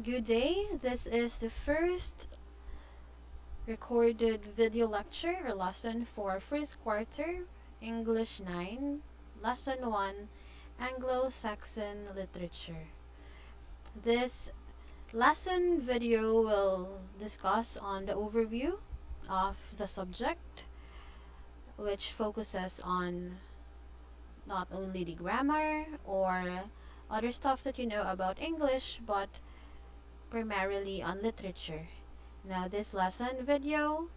Good day. This is the first recorded video lecture or lesson for first quarter English 9, lesson 1, Anglo-Saxon literature. This lesson video will discuss on the overview of the subject, which focuses on not only the grammar or other stuff that you know about English, but primarily on literature. Now, this lesson video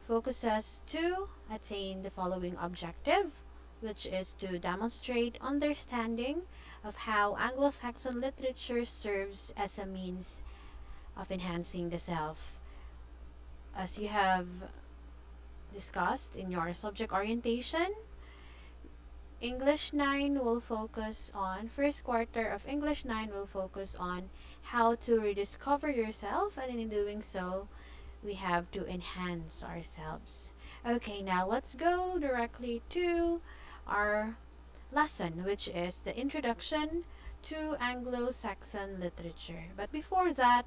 focuses to attain the following objective, which is to demonstrate understanding of how Anglo-Saxon literature serves as a means of enhancing the self. As you have discussed in your subject orientation, English 9 will focus on, first quarter of English 9 will focus on how to rediscover yourself, and in doing so, we have to enhance ourselves. Okay, now let's go directly to our lesson, which is the introduction to Anglo-Saxon literature. But before that,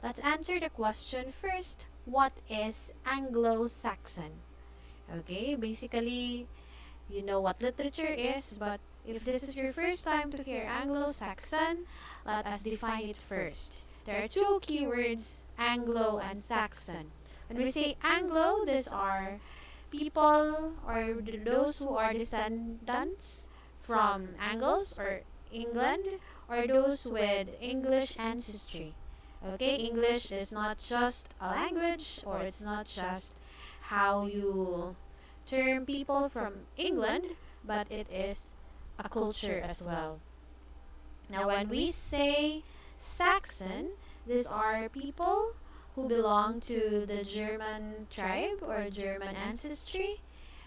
let's answer the question first. What is Anglo-Saxon? Okay, basically, you know what literature is, but if this is your first time to hear Anglo-Saxon, let us define it first. There are two keywords, Anglo and Saxon. When we say Anglo, these are people or those who are descendants from Angles or England, or those with English ancestry. Okay, English is not just a language, or it's not just how you term people from England, but it is a culture as well. Now, when we say Saxon, these are people who belong to the German tribe or German ancestry,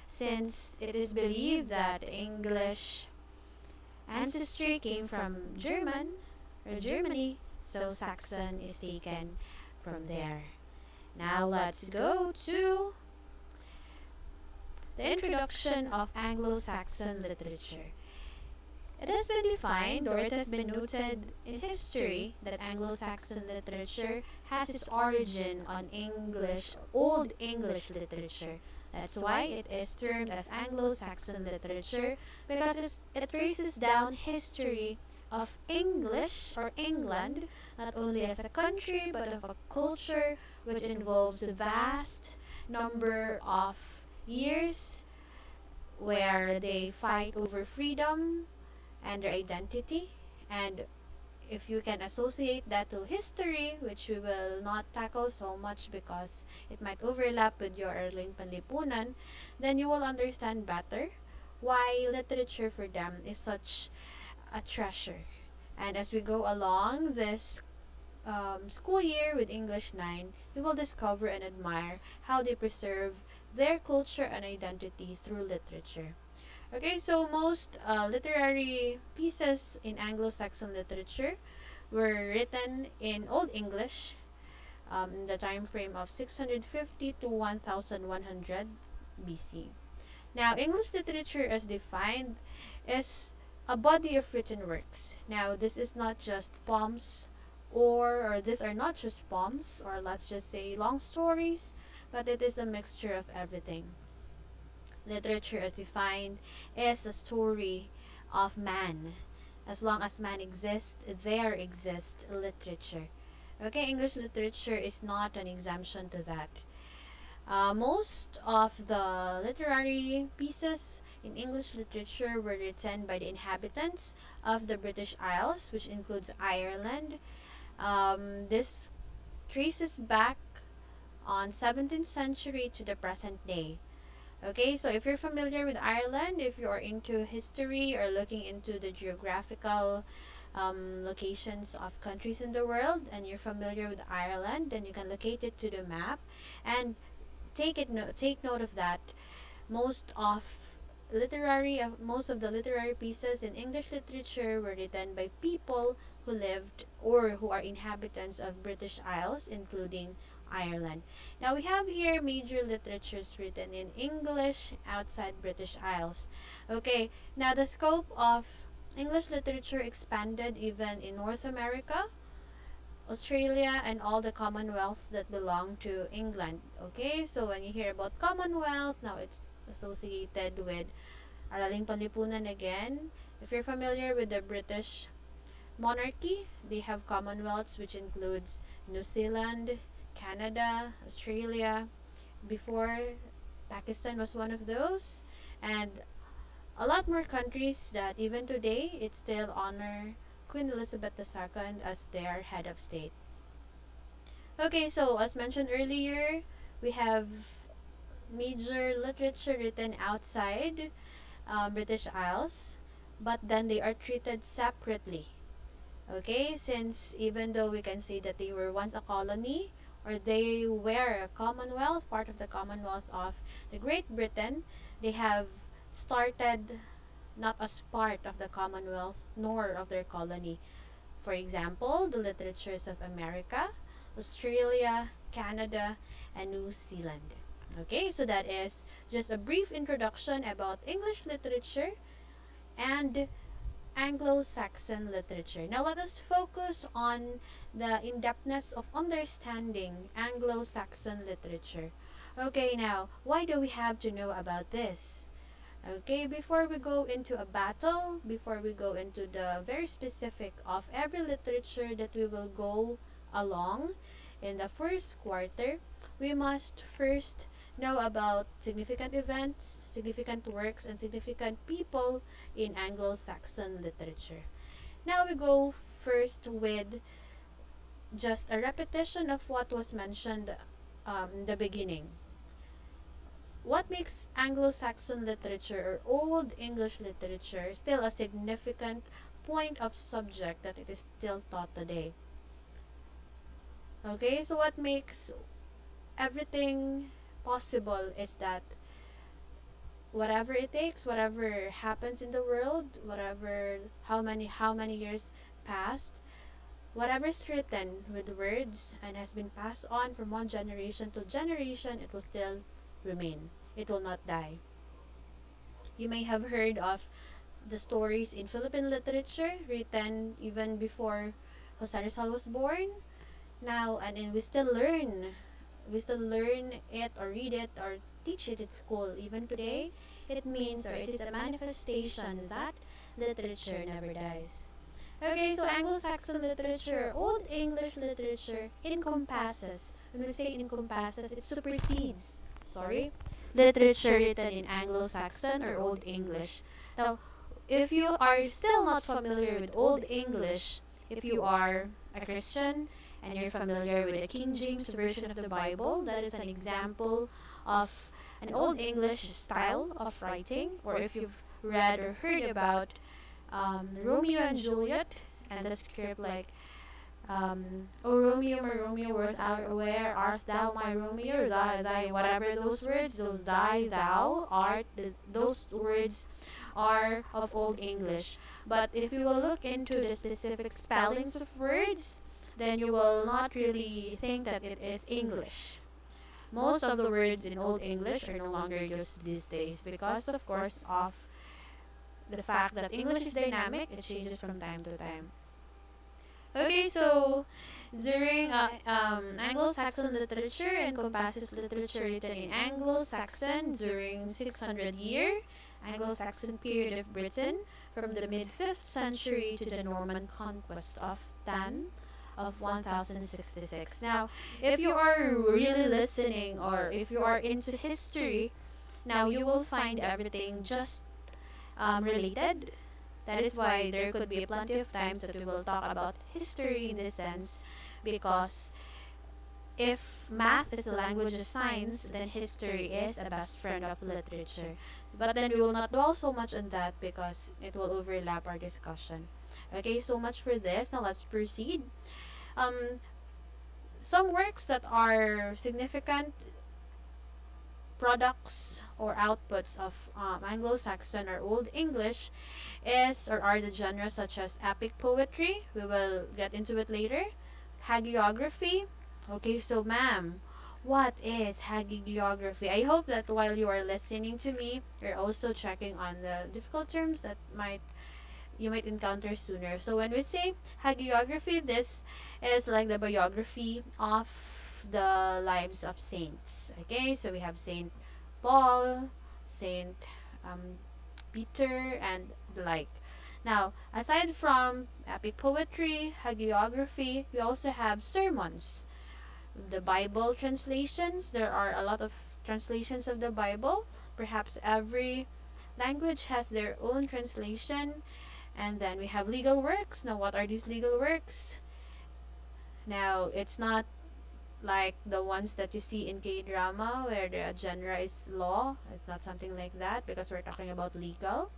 since it is believed that English ancestry came from German or Germany, so Saxon is taken from there. Now let's go to the introduction of Anglo-Saxon literature. It has been defined, or it has been noted in history, that Anglo-Saxon literature has its origin on Old English literature. That's why it is termed as Anglo-Saxon literature, because it traces down history of English or England, not only as a country, but of a culture which involves a vast number of years where they fight over freedom and their identity. And if you can associate that to history, which we will not tackle so much because it might overlap with your Erling Panlipunan, then you will understand better why literature for them is such a treasure. And as we go along this school year with English 9, you will discover and admire how they preserve their culture and identity through literature. Okay, so most literary pieces in Anglo-Saxon literature were written in Old English in the time frame of 650 to 1100 BC. Now, English literature as defined is a body of written works. Now, this is not just poems, or these are not just poems, or let's just say long stories, but it is a mixture of everything. Literature as defined is a story of man. As long as man exists, there exists literature. Okay, English literature is not an exemption to that. Most of the literary pieces in English literature were written by the inhabitants of the British Isles, which includes Ireland. This traces back on 17th century to the present day. Okay, so if you're familiar with Ireland, if you're into history or looking into the geographical locations of countries in the world, and you're familiar with Ireland, then you can locate it to the map and take note of that. Most of the literary pieces in English literature were written by people who lived or who are inhabitants of British Isles, including Ireland. Now we have here major literatures written in English outside British Isles. Okay, now the scope of English literature expanded even in North America, Australia, and all the Commonwealth that belong to England. Okay, so when you hear about Commonwealth, now it's associated with Araling Panlipunan again. If you're familiar with the British monarchy, they have Commonwealths, which includes New Zealand, Canada, Australia. Before, Pakistan was one of those, and a lot more countries that even today it still honor Queen Elizabeth II as their head of state. Okay, so as mentioned earlier, we have major literature written outside British Isles, but then they are treated separately. Okay, since even though we can say that they were once a colony or they were a commonwealth, part of the commonwealth of the Great Britain, they have started not as part of the commonwealth nor of their colony. For example, the literatures of America, Australia, Canada, and New Zealand. Okay, so that is just a brief introduction about English literature and Anglo-Saxon literature. Now let us focus on the in-depthness of understanding Anglo-Saxon literature. Okay, now, why do we have to know about this? Okay, before we go into a battle, before we go into the very specific of every literature that we will go along in the first quarter, we must first know about significant events, significant works, and significant people in Anglo-Saxon literature. Now we go first with just a repetition of what was mentioned in the beginning. What makes Anglo-Saxon literature or Old English literature still a significant point of subject that it is still taught today? Okay, so what makes everything possible is that whatever it takes, whatever happens in the world, whatever how many years passed, whatever's written with words and has been passed on from one generation to generation, it will still remain. It will not die. You may have heard of the stories in Philippine literature written even before Jose Rizal was born. Now, and we still learn. We still learn it or read it or teach it at school. Even today, it means or it is a manifestation that literature never dies. Okay, so Anglo-Saxon literature, Old English literature encompasses, when we say encompasses, it supersedes, literature written in Anglo-Saxon or Old English. Now, if you are still not familiar with Old English, if you are a Christian and you're familiar with the King James Version of the Bible, that is an example of an Old English style of writing, or if you've read or heard about Romeo and Juliet and the script like O Romeo, my Romeo, where art thou, my Romeo? Thy, whatever those words, those thy, thou, art, those words are of Old English. But if you will look into the specific spellings of words, then you will not really think that it is English. Most of the words in Old English are no longer used these days because, of course, of the fact that English is dynamic, it changes from time to time. Okay, so during Anglo-Saxon literature encompasses literature written in Anglo-Saxon during 600 year Anglo-Saxon period of Britain from the mid-5th century to the Norman conquest of Tan of 1066. Now, if you are really listening or if you are into history, now you will find everything just related. That is why there could be plenty of times that we will talk about history in this sense, because if math is the language of science, then history is a best friend of literature. But then we will not dwell so much on that because it will overlap our discussion. Okay, so much for this. Now let's proceed. Some works that are significant products or outputs of Anglo-Saxon or Old English is or are the genres such as epic poetry. We will get into it later. Hagiography. Okay, so ma'am, what is hagiography? I hope that while you are listening to me, you're also checking on the difficult terms that might you might encounter sooner. So when we say hagiography, this is like the biography of the lives of saints. Okay, so we have Saint Paul, Saint um, Peter, and the like. Now, aside from epic poetry, hagiography, we also have sermons, the Bible translations. There are a lot of translations of the Bible. Perhaps every language has their own translation. And then we have legal works. Now, what are these legal works? Now, it's not like the ones that you see in K-drama where the genre is law. It's not something like that because we're talking about legal.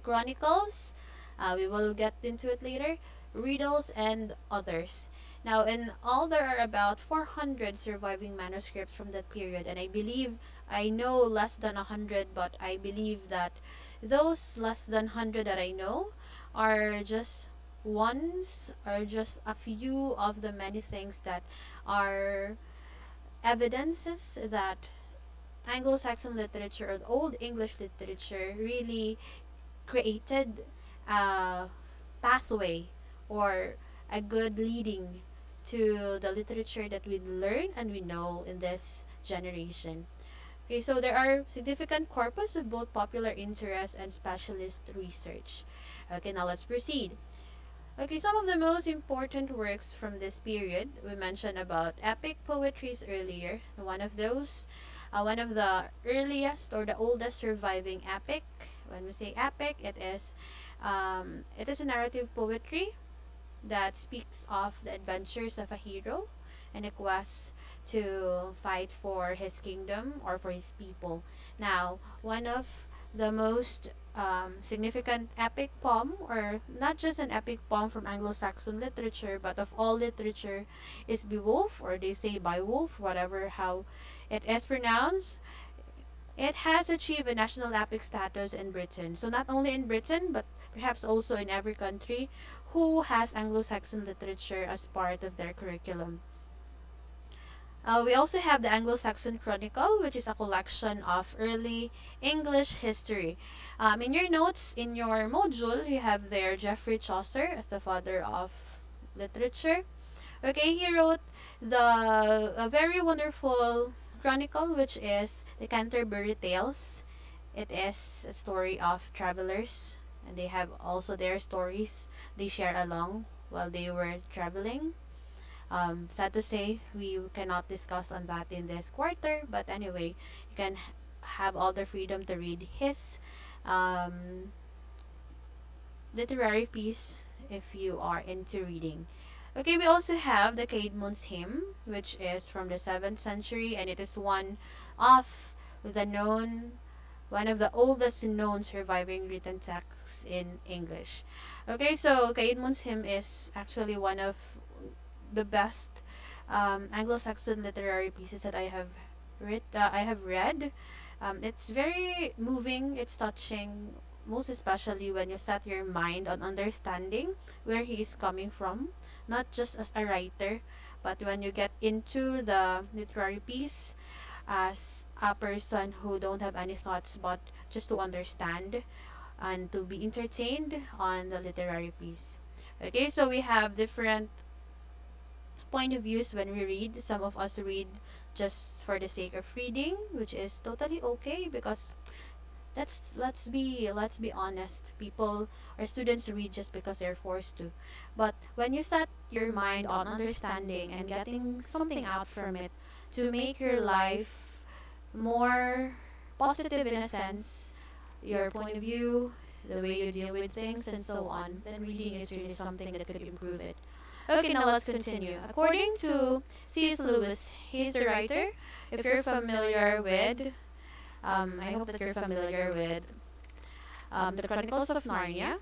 Chronicles, we will get into it later. Riddles and others. Now, in all, there are about 400 surviving manuscripts from that period, and I know less than 100, but I believe that those less than 100 that I know are just just a few of the many things that are evidences that Anglo-Saxon literature or Old English literature really created a pathway or a good leading to the literature that we learn and we know in this generation. Okay, so there are significant corpus of both popular interest and specialist research. Okay, now let's proceed. Okay, some of the most important works from this period, we mentioned about epic poetries earlier. One of the earliest or the oldest surviving epic. When we say epic, it is a narrative poetry that speaks of the adventures of a hero and a quest to fight for his kingdom or for his people. Now, one of the most significant epic poem, or not just an epic poem from Anglo-Saxon literature, but of all literature, is Beowulf, or they say Beowulf, whatever how it is pronounced. It has achieved a national epic status in Britain. So not only in Britain, but perhaps also in every country who has Anglo-Saxon literature as part of their curriculum. We also have the Anglo-Saxon Chronicle, which is a collection of early English history. In your notes, in your module, you have there Geoffrey Chaucer as the father of literature. Okay, he wrote a very wonderful chronicle, which is the Canterbury Tales. It is a story of travelers, and they have also their stories they share along while they were traveling. Sad to say, we cannot discuss on that in this quarter, but anyway, you can have all the freedom to read his um, literary piece if you are into reading. Okay, we also have the Caidmon's hymn, which is from the 7th century, and it is of the one of the oldest known surviving written texts in English. Okay, so Caidmon's hymn is actually one of the best Anglo-Saxon literary pieces that I have read. It's very moving. It's touching, most especially when you set your mind on understanding where he is coming from, not just as a writer, but when you get into the literary piece as a person who don't have any thoughts but just to understand and to be entertained on the literary piece. Okay, so we have different point of views when we read. Some of us read just for the sake of reading, which is totally okay because let's be honest. People or students read just because they're forced to. But when you set your mind on understanding and getting something out from it to make your life more positive in a sense, your point of view, the way you deal with things and so on, then reading is really something that could improve it. Okay, now let's continue. According to C.S. Lewis, he's the writer. If you're familiar with, I hope that you're familiar with the Chronicles of Narnia.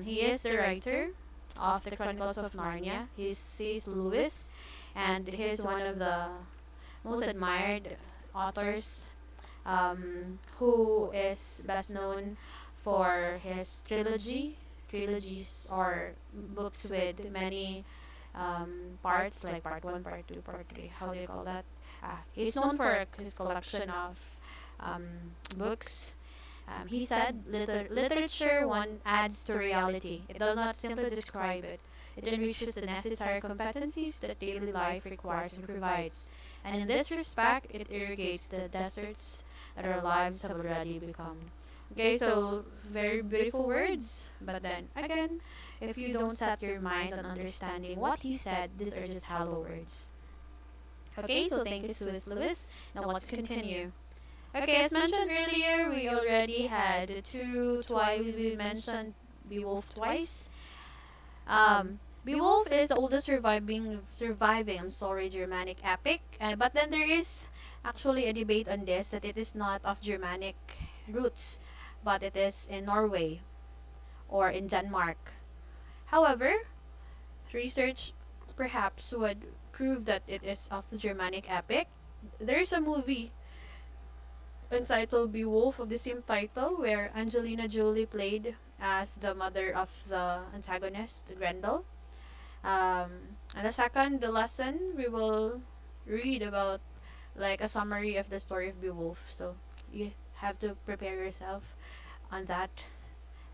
He is the writer of the Chronicles of Narnia. He's C.S. Lewis, and he's one of the most admired authors who is best known for his trilogies or books with many parts, like part 1, part 2, part 3. How do you call that? He's known for his collection of books. He said, literature one adds to reality. It does not simply describe it. It enriches the necessary competencies that daily life requires and provides. And in this respect, it irrigates the deserts that our lives have already become. Okay, so very beautiful words. But then again, if you don't set your mind on understanding what he said, these are just hollow words. Okay, so thank you, Swiss Lewis. Now let's continue. Okay, as mentioned earlier, we already had twice we mentioned Beowulf twice. Beowulf is the oldest surviving Germanic epic, but then there is actually a debate on this that it is not of Germanic roots, but it is in Norway or in Denmark. However, research perhaps would prove that it is of Germanic epic. There is a movie entitled Beowulf of the same title where Angelina Jolie played as the mother of the antagonist, Grendel. And the lesson we will read about like a summary of the story of Beowulf. So you have to prepare yourself on that.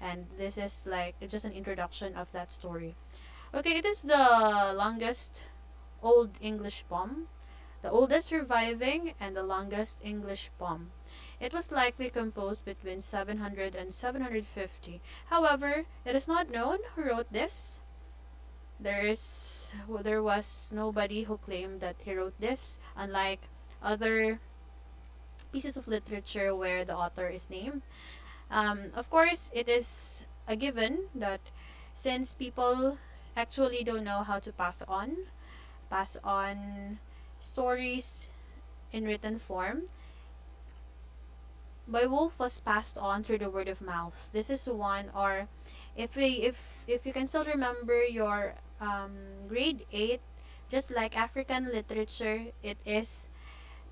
And this is like just an introduction of that story. Okay, it is the longest Old English poem, the oldest surviving and the longest English poem. It was likely composed between 700 and 750. However, it is not known who wrote this. There was nobody who claimed that he wrote this, unlike other pieces of literature where the author is named. Of course, it is a given that since people actually don't know how to pass on stories in written form, Beowulf was passed on through the word of mouth. This is one, or if you can still remember your grade 8, just like African literature, it is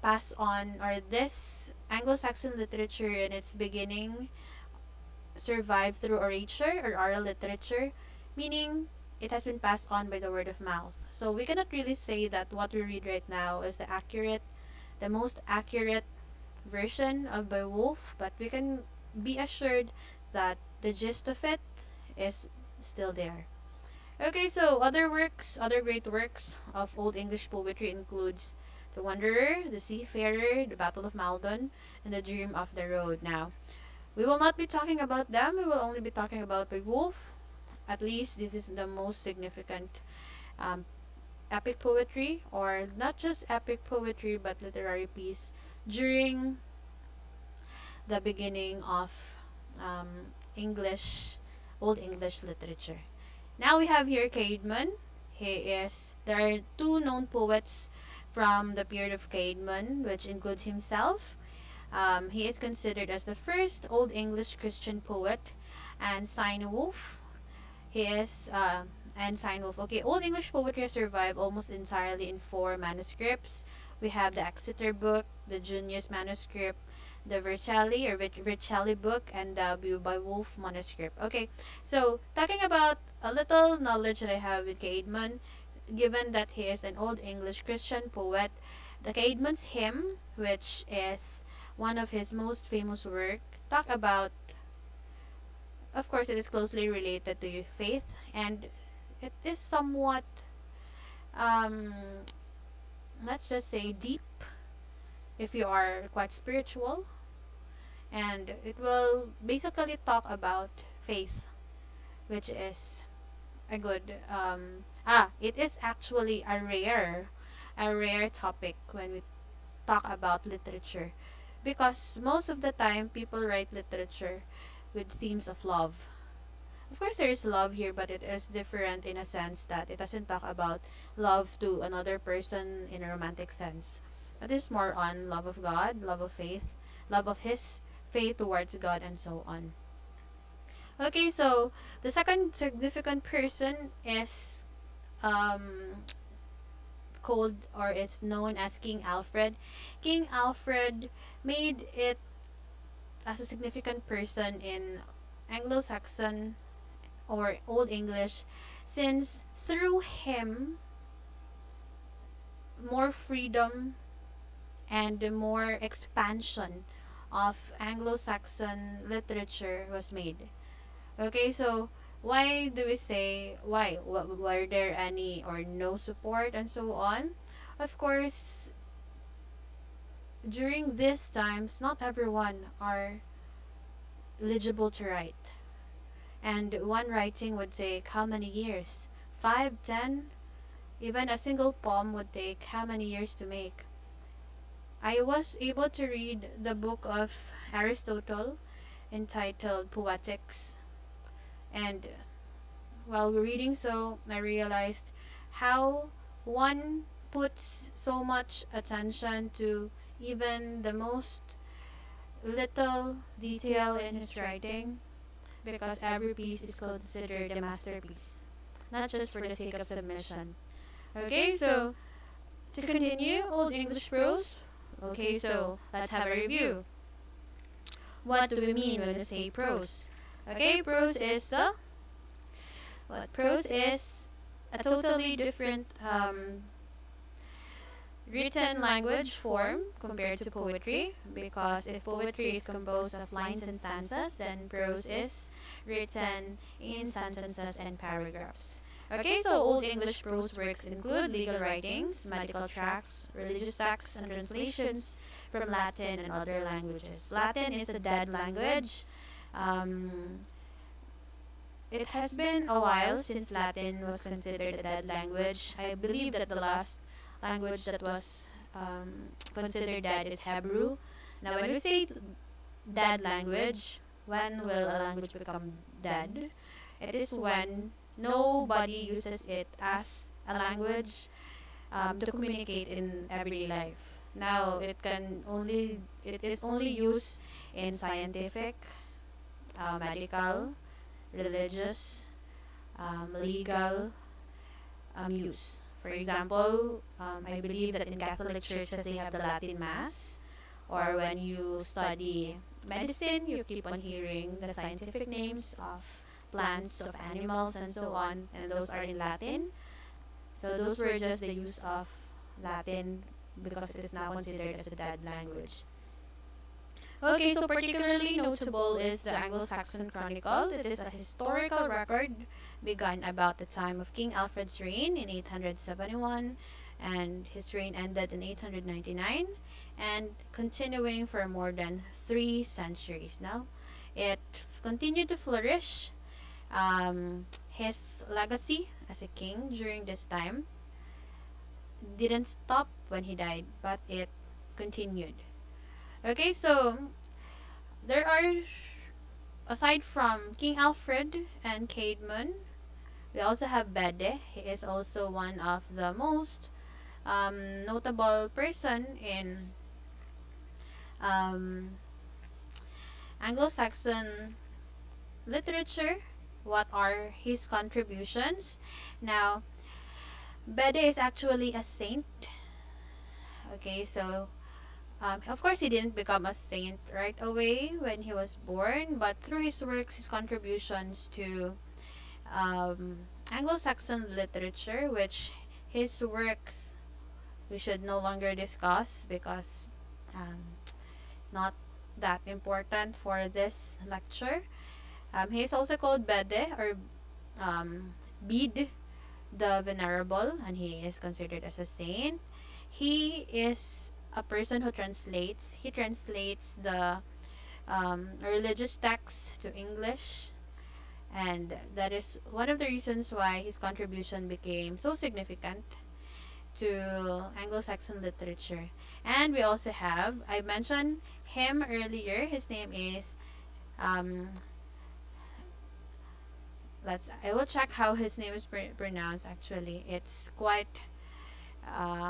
passed on, or this Anglo-Saxon literature in its beginning survived through orature or oral literature, meaning it has been passed on by the word of mouth. So we cannot really say that what we read right now is the most accurate version of Beowulf, but we can be assured that the gist of it is still there. Okay, so other great works of Old English poetry includes The Wanderer, The Seafarer, The Battle of Maldon, and The Dream of the Road. Now, we will not be talking about them, we will only be talking about Beowulf. At least this is the most significant epic poetry, or not just epic poetry, but literary piece during the beginning of Old English literature. Now we have here Caidman. There are two known poets from the period of Caidman, which includes himself. He is considered as the first Old English Christian poet, and Cynewulf. Okay, Old English poetry has survived almost entirely in four manuscripts. We have the Exeter book, the Junius manuscript, the Vercelli book, and the Beowulf manuscript. Okay, so talking about a little knowledge that I have with Caidman, given that he is an Old English Christian poet, the Caidman's hymn, which is one of his most famous work, talk about, of course, it is closely related to faith, and it is somewhat, let's just say, deep if you are quite spiritual, and it will basically talk about faith, which is a good, it is actually a rare topic when we talk about literature, because most of the time people write literature with themes of love. Of course, there is love here, but it is different in a sense that it doesn't talk about love to another person in a romantic sense. It is more on love of God, love of faith, love of his faith towards God, and so on. Okay, so the second significant person is called, or it's known as King Alfred. King Alfred made it as a significant person in Anglo-Saxon or Old English, since through him more freedom and more expansion of Anglo-Saxon literature was made. Okay, so why do we say why? Were there any or no support and so on? Of course, during these times, not everyone are legible to write. And one writing would take how many years? 5, 10? Even a single poem would take how many years to make? I was able to read the book of Aristotle entitled Poetics, and while reading so, I realized how one puts so much attention to even the most little detail in his writing, because every piece is considered a masterpiece, not just for the sake of submission. Okay, so to continue Old English prose, okay, so let's have a review. What do we mean when we say prose? Okay, prose is a totally different written language form compared to poetry, because if poetry is composed of lines and stanzas, then prose is written in sentences and paragraphs. Okay, so Old English prose works include legal writings, medical tracts, religious texts, and translations from Latin and other languages. Latin is a dead language. Um, it has been a while since Latin was considered a dead language. I believe that the last language that was considered dead is Hebrew. Now, when we say dead language, when will a language become dead? It is when nobody uses it as a language to communicate in everyday life. Now, it is only used in scientific, medical, religious, legal use. For example, I believe that in Catholic churches they have the Latin Mass, or when you study medicine, you keep on hearing the scientific names of plants, of animals, and so on, and those are in Latin. So those were just the use of Latin because it is now considered as a dead language. Okay, so particularly notable is the Anglo-Saxon Chronicle. It is a historical record begun about the time of King Alfred's reign in 871, and his reign ended in 899, and continuing for more than 3 centuries now. It continued to flourish. His legacy as a king during this time didn't stop when he died, but it continued. Okay, so there are, aside from King Alfred and Caidman, we also have Bede. He is also one of the most notable person in Anglo-Saxon literature. What are his contributions? Now, Bede is actually a saint. Okay, so of course, he didn't become a saint right away when he was born, but through his works, his contributions to Anglo-Saxon literature, which his works we should no longer discuss because not that important for this lecture. He is also called Bede, or Bede the Venerable, and he is considered as a saint. He is a person who translates. He translates the religious texts to English, and that is one of the reasons why his contribution became so significant to Anglo-Saxon literature. And we also have, I mentioned him earlier, his name is I will check how his name is pronounced. Actually, it's quite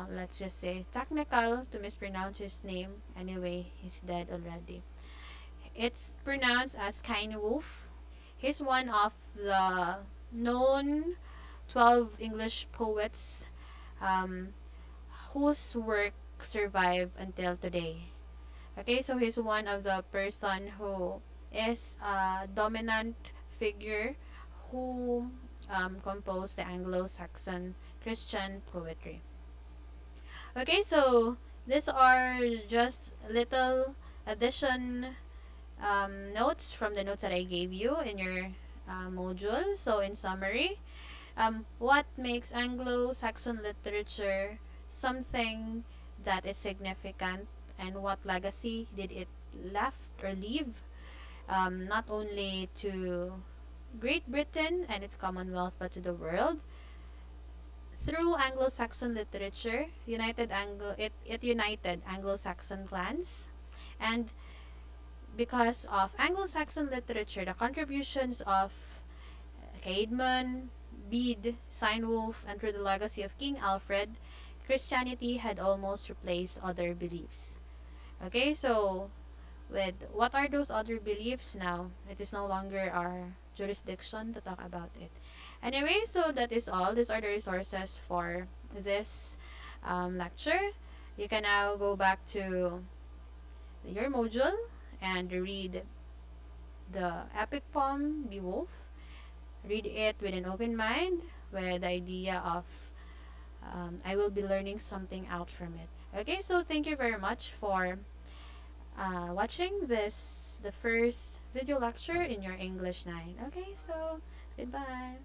let's just say technical to mispronounce his name. Anyway, he's dead already. It's pronounced as Kainwolf. He's one of the known 12 English poets whose work survived until today. Okay, so he's one of the person who is a dominant figure who composed the Anglo-Saxon Christian poetry. Okay, so these are just little addition notes from the notes that I gave you in your module. So in summary, what makes Anglo-Saxon literature something that is significant, and what legacy did it left or leave, not only to Great Britain and its Commonwealth but to the world? Through Anglo-Saxon literature, it united Anglo-Saxon clans, and because of Anglo-Saxon literature, the contributions of Caidman, Bede, Cynewulf, and through the legacy of King Alfred, Christianity had almost replaced other beliefs. Okay, so with what are those other beliefs now? It is no longer our jurisdiction to talk about it. Anyway, so that is all. These are the resources for this lecture. You can now go back to your module and read the epic poem Beowulf. Read it with an open mind, with the idea of I will be learning something out from it. Okay, so thank you very much for watching the first video lecture in your English 9. Okay, so goodbye.